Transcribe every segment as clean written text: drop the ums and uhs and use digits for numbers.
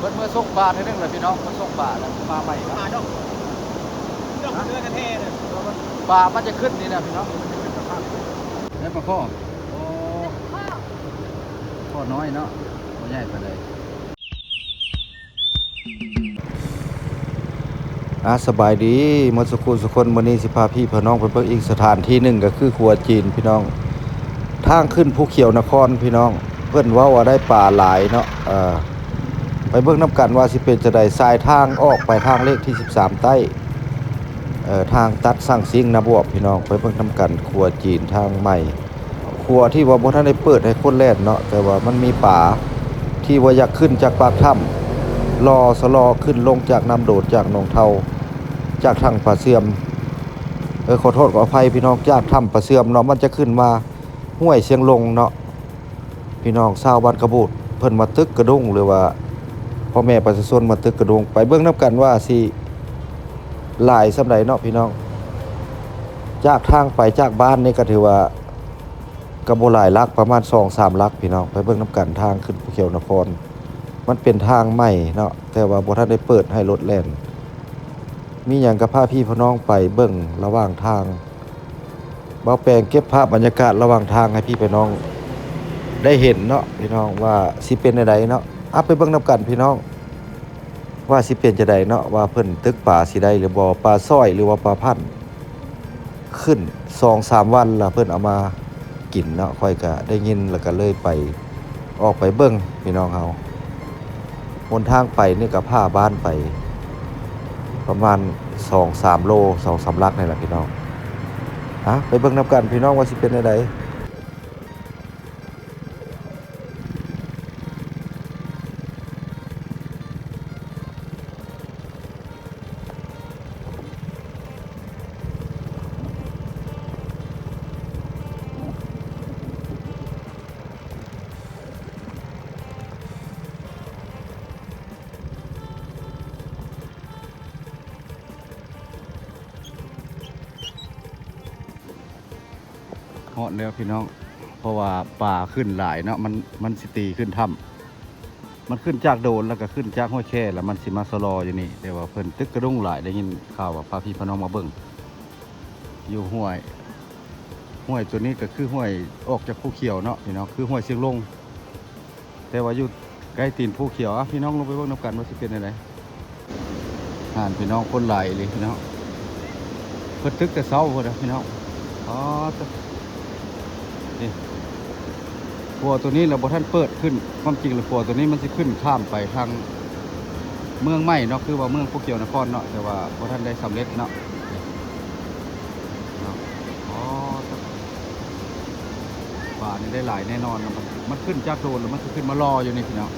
เมื่อส่งปลาทีนึงเลยพี่น้องมาส่งปลาแล้วมาใหม่ครับ มาดอกเนื้อกระเทศเลย ปลามันจะขึ้นนี่นะพี่น้องแล้วปลาข้อโอ้ข้อน้อยเนาะตัวใหญ่ไปเลยสบายดีมาสุขุสุคนวันนี้สิพาพี่พน้องไปเบิ่งอีกสถานที่หนึ่งก็คือครัวจีนพี่น้องทางขึ้นภูเขียวนครพี่น้องเพื่อนว่าได้ปลาหลายเนาะไปเบิ่งน้ำกันว่าสิเป็นจะได้สายทางออกไปทางเลขที่13ใต้ทางตัดสร้างซิงนะบวบพี่น้องไปเบิ่งน้ำกันครัวจีนทางใหม่ครัวที่ว่าบ่ทันได้เปิดให้คนแล่นเนาะแต่ว่ามันมีป่าที่ว่าอยากขึ้นจากปากถ้ำรอสลอขึ้นลงจากน้ำโดดจากหนองเทาจากทางป่าเสื่อมขอโทษขออภัยพี่น้องจากถ้ำป่าเสื่อมเนาะมันจะขึ้นมาห้วยเชียงลงเนาะพี่น้องชาวบ้านกระบูดเพิ่นมาตึกกระดุงหรือว่าพ่อแม่ประชาชนมาตึกกระดุงไปเบิ่งน้ำกันว่าสิหลายสำใดเนาะพี่น้องจากทางไปจากบ้านนี่ก็ถือว่ากระโบหลายลักประมาณ 2-3 ลักพี่น้องไปเบิ่งน้ำกันทางขึ้นภูเขียวนครมันเป็นทางใหม่เนาะแต่ว่าบ่ทันได้เปิดให้รถแล่นมีหยังก็พาพี่พี่น้องไปเบิ่งระหว่างทางเบาแปลงเก็บภาพบรรยากาศระหว่างทางให้พี่พี่น้องได้เห็นเนาะพี่น้องว่าสิเป็นจังไดเนาะไปเบิ่งนํกันพี่น้องว่าสิเป็นจังไดเนาะว่าเพิ่นตึกป่าสิได้หรือบ่ปลาสร้อยหรือว่าปลาพันธุ์ขึ้น 2-3 วันแล้วเพิ่นเอามากินเนาะค่อยก็ได้ยินแล้วก็เลยไปออกไปเบิ่งพี่น้องเฮาหนทางไปนี่ก็พาบ้านไปประมาณ 2-3 โล 2-3 ลักนี่แหละพี่น้องไปเบิ่งนํกันพี่น้องว่าสิเป็นจังไดเหาะแล้วพี่น้องเพราะว่าป่าขึ้นหลายเนาะมันสิตีขึ้นถ้ำมันขึ้นจากโดนแล้วก็ขึ้นจากห้วยแค่แล้วมันสิมาสลออยู่นี่แต่ว่าเพิ่นตึกกระดุงหลายได้ยินข่าวว่าพาพี่พน้องมาเบิ่งอยู่ห้วยตัวนี้ก็คือห้วยออกจากภูเขียวเนาะพี่น้องคือห้วยเชียงลงแต่ว่าอยู่ใกล้ตีนภูเขียวพี่น้องลงไปเบิ่งนำกันว่าสิเป็นจังไดพี่น้องคนหลายเลยพี่น้องเพิ่นตึกแต่เช้าพุ่นนะพี่น้องนี่ครัวตัวนี้เราบ่ท่านเปิดขึ้นความจริงแล้วครัวตัวนี้มันจะขึ้นข้ามไปทางเมืองใหม่เนาะคือว่าเมืองภูเขียวนครเนาะแต่ว่าบ่ท่านได้สำเร็จเนาะป่านี่ได้หลายแน่นอนนะมันขึ้นจากโดนแล้วมันจะขึ้นมารออยู่นี่พี่น้อง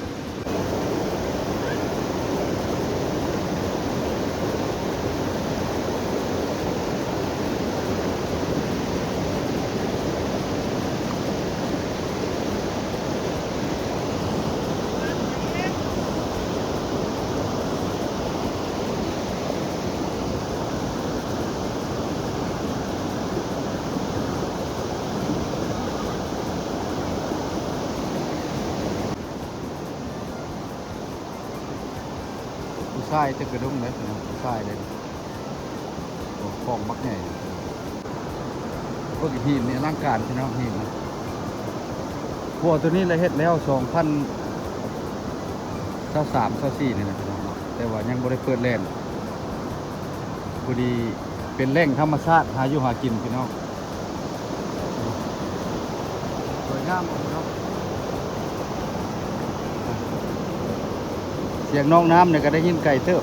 ผู้ชายจะกระดุมเลยพี่น้องผู้ชายเลยฟองมักใหญ่พวกหินเนี่ยร่างกายพี่น้องหินพวกตัวนี้เราเฮ็ดแล้ว2023-24นี่นะพี่น้องแต่ว่ายังบ่ได้เปิดแล่นพอดีเป็นแหล่งธรรมชาติหาอยู่หากินพี่น้องสวยงามพี่น้องเสียงน้องน้ำเนี่ยก็ได้ยินไก่เติบ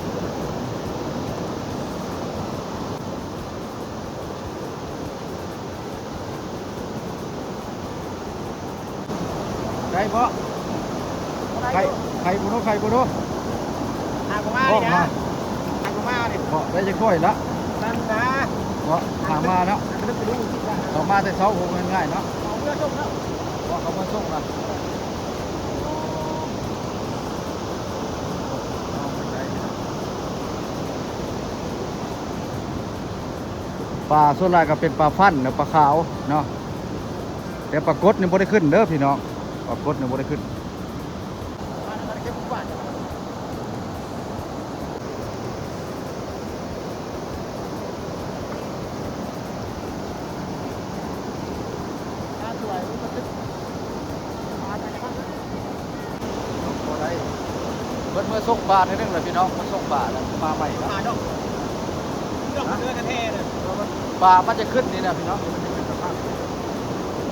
ไก่เพาะไข่บุโนไข่บุโนหากมาเลยนะหากมาเลยเพาะได้จะค่อยละนั่นนะเพาะหามาเนาะเขามาแต่เช้าคงง่ายเนาะเขาเพื่อส่งแล้วเพราะเขามาส่งนะปลาส่วนใหญ่ก็เป็นปลาฟันนะปลาขาวเนาะแต่ปลากดเนี่ยบ่ได้ขึ้นเด้อพี่น้องปลากดเนี่ยบ่ได้ขึ้น พิ่นเมื่อส่งปลาในเรื่องเลยพี่น้องมาส่งปลาแล้วมาใหม่ครับ มาดอกเนื้อกระเทศเลย ปลามันจะขึ้นนี่นะพี่น้องมันจะขึ้นสภาพ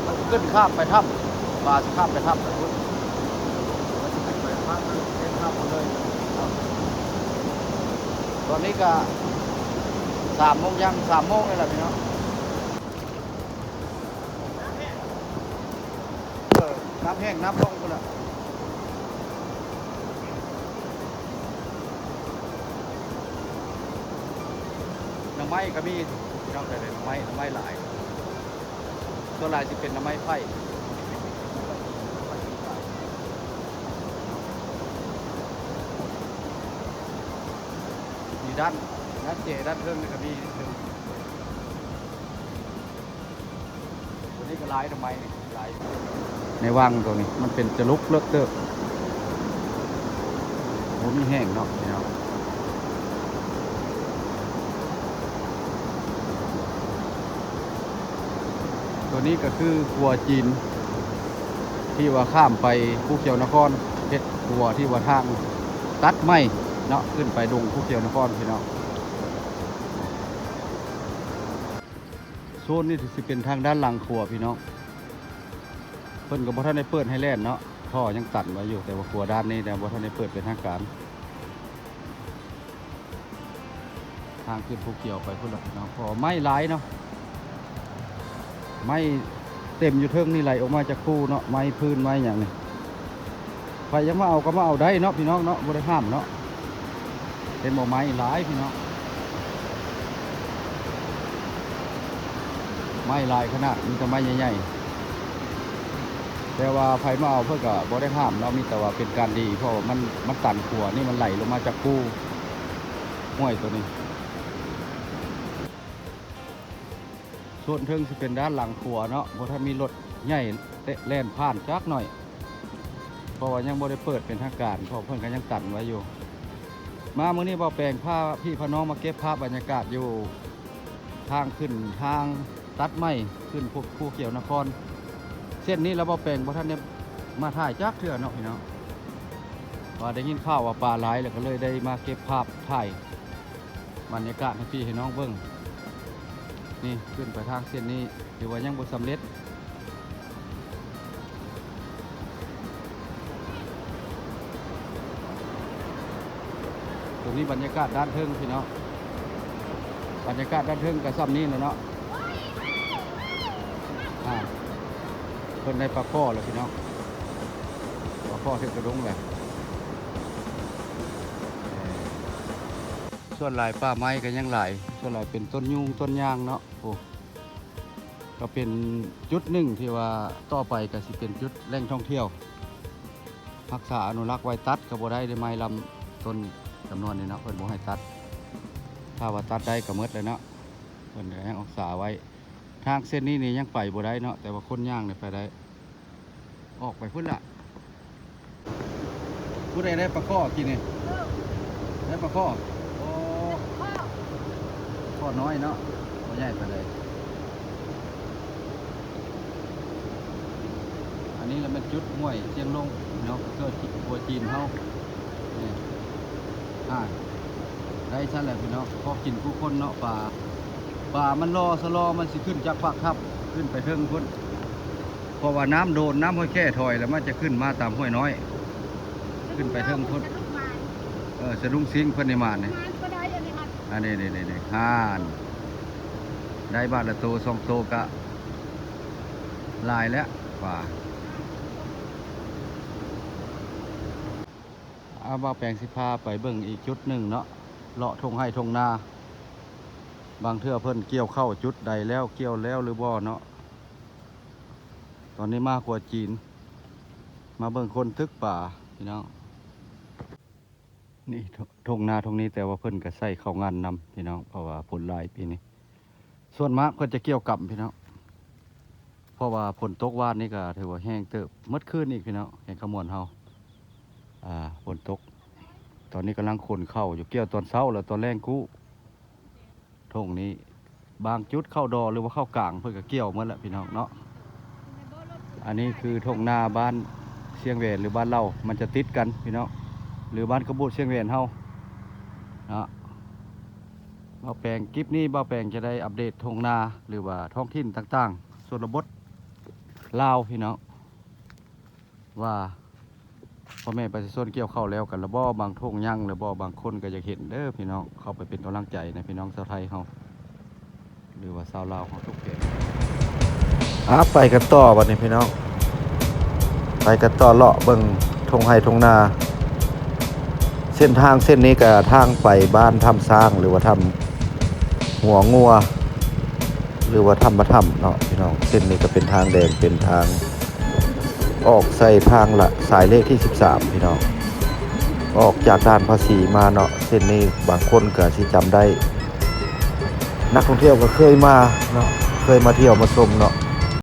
มันขึ้นข้ามไปถ้ำปลาจะข้ามไปถ้ำไปพุ่นมันจะขึ้นไปข้ามเส้นถ้ำหมดเลยครับตอนนี้ก็3 โมงยัง3 โมงนี่แหละพี่น้องน้ำแห้งน้ำลงหมดแล้วน้ำไม้ก็มีพี่น้องแต่เลยน้ำไม้หลายตัวลายจะเป็นน้ำไม้ไผ่มีด้านเจด้านเครื่องนี่ก็มีตัวนี้ก็ลายทำไมนี่ลายในว่างตัวนี้มันเป็นจะลุกเลิกเติบโอ้มีแห้งเนาะพี่น้องตัวนี้ก็คือครัวจีนที่ว่าข้ามไปภูเขียวนครเฮ็ดครัวที่ว่าทางตัดไม้เนาะขึ้นไปดงภูเขียวนครพี่น้องโซนนี้สิเป็นทางด้านหลังครัวพี่น้องเพิ่นก็บ่ทันได้เปิดให้แล่นเนาะท่อยังตัดไว้อยู่แต่ว่าครัวด้านนี้แต่บ่ทันได้เปิดเป็นทางการทางขึ้นภูเขียวไปพุ่นละพี่น้องพอไม้หลายเนาะไม้เต็มอยู่เทิงนี่ไหลออกมาจากคู่เนาะไม้พื้นไม้อย่างนี้ใครยังมาเอาก็มาเอาได้เนาะพี่น้องเนาะบ่ได้ห้ามเนาะเป็นบ่อไม้หลายพี่น้องไม้ลายขนาดมีแต่ไม้ใหญ่ๆแต่ว่าใครมาเอาเพื่อก็บ่ได้ห้ามเนาะมีแต่ว่าเป็นการดีเพราะว่ามันตันขัวนี่มันไหลลงมาจากคู่ห้วยตัวนี้ส่วนเทิงจะเป็นด้านหลังขัวเนาะเพราะถ้ามีรถใหญ่แล่นผ่านจักหน่อยเพราะว่ายังบ่ได้เปิดเป็นทางการเพราะเพิ่นก็ยังตัดไว้อยู่มามื้อนี้บ่แปลงผ้าพี่พน้องมาเก็บภาพบรรยากาศอยู่ทางขึ้นทางตัดไม้ขึ้นภูเขียวนครเส้นนี้เราบ่แปลงบ่ทันได้มาถ่ายจักเทื่อเนาะพี่น้องว่าได้ยินข่าวว่าปลาหลายแล้วก็เลยได้มาเก็บภาพถ่ายบรรยากาศให้พี่ให้น้องเบิ่งนี่ขึ้นไปทางเส้นนี้ถือว่ายังบ่สำเร็จตรงนี้บรรยากาศด้านเทิงพี่น้องบรรยากาศด้านเทิงกับซ้ำนี้นะเนาะเพิ่นได้ปลาข้อแล้วพี่น้องปลาข้อเทกระดงเลยส่วนหลายป่าไม้ก็ยังหลายส่วนหลายเป็นต้นยุงต้นยางเนาะโอ้ก็เป็นจุดหนึ่งที่ว่าต่อไปก็สิเป็นจุดแหล่งท่องเที่ยวรักษาอนุรักษ์ไว้ตัดก็บ่ได้ไม้ลำต้นจำนวนนี้เนาะเพิ่นบ่ให้ตัดถ้าว่าตัดได้ก็หมดเลยเนาะเพิ่นก็ยังรักษาไว้ทางเส้นนี้นี่ยังไปบ่ได้เนาะแต่ว่าคนย่างเนี่ยไปได้ออกไปพุ่นละผู้ใดได้ปลาข้อกินนี่ได้ปลาข้อโอ้ข้อน้อยเนาะบ่ใหญ่ไปเลยอันนี้เราเป็นจุดห้วยเชียงลงเนาะก็ครัวจีนเฮานี่ได้ชั้นแหละพี่น้องพอกินผู้คนเนาะป่ามันรอสลอมันสิขึ้นจากปากทับขึ้นไปเทิงพุ่นเพราะว่าน้ำโดนน้ำห้วยแค่ถอยแล้วมันจะขึ้นมาตามห้วยน้อยขึ้นไปเทิงพุ่นสะดุ้งซิงเพิ่นในมาเนี่ยอันนี้ห่านได้บาทละโต2 โตกะลายแล้วป่าเอาบ่าแปลงสิพาไปเบิ่งอีกจุดหนึ่งเนาะเลาะทงให้ทงนาบางเทื่อเพิ่นเกี่ยวเข้าจุดใดแล้วเกี่ยวแล้วหรือบ่เนาะตอนนี้มากกว่าจีนมาเบิ่งคนทึกป่าพี่น้องนี่ทงนาทงนี้แต่ว่าเพิ่นก็ใส่เข้างานนำพี่น้องเพราะว่าผลหลายปีนี้ส่วนมากเพิ่นจะเกี่ยวกับพี่น้องเพราะว่าฝนตกวานนี่ก็ถือว่าแห้งเติบมดคืนอีกพี่น้องแห้งขมวนเฮาฝนตกตอนนี้กำลังขนเข้าอยู่เกี่ยวตอนเช้าแล้วตอนแรงกู้ทงนี้บางจุดเข้าดอหรือว่าเข้ากลางเพื่อก็เกี่ยวหมดแล้วพี่น้องเนาะอันนี้คือทงนาบ้านเชียงแหวนหรือบ้านเล่ามันจะติดกันพี่น้อง หรือบ้านกระโบดเชียงแหวนเฮาเนาะบ่แปลงคลิปนี้บ่แปลงจะได้อัปเดตท้องนาหรือว่าท้องถิ่นต่างๆส่วนบทลาวพี่น้องว่าพ่อแม่ประชาชนเกี่ยวข้าวแล้วกันแล้วบ่บางท้องยังหรือบ่บางคนก็อยากเห็นเด้อพี่น้องเข้าไปเป็นกำลังใจในพี่น้องชาวไทยเฮาหรือว่าชาวลาวเฮาทุกเพศไปกันต่อบัดนี้พี่น้องไปกันต่อเลาะเบิ่งทงไห้ทงนาเส้นทางเส้นนี้ก็ทางไปบ้านถ้ำสร้างหรือว่าถ้ำหัวงัวหรือว่าถ้ำมะถ้ำเนาะพี่น้องเส้นนี้ก็เป็นทางแดงเป็นทางออกใส่ทางละสายเลขที่13พี่น้องออกจากด่านภาษีมาเนาะเส้นนี้บางคนก็สิจำได้นักท่องเที่ยวก็เคยมาเนาะเคยมาเที่ยวมาชมเนาะ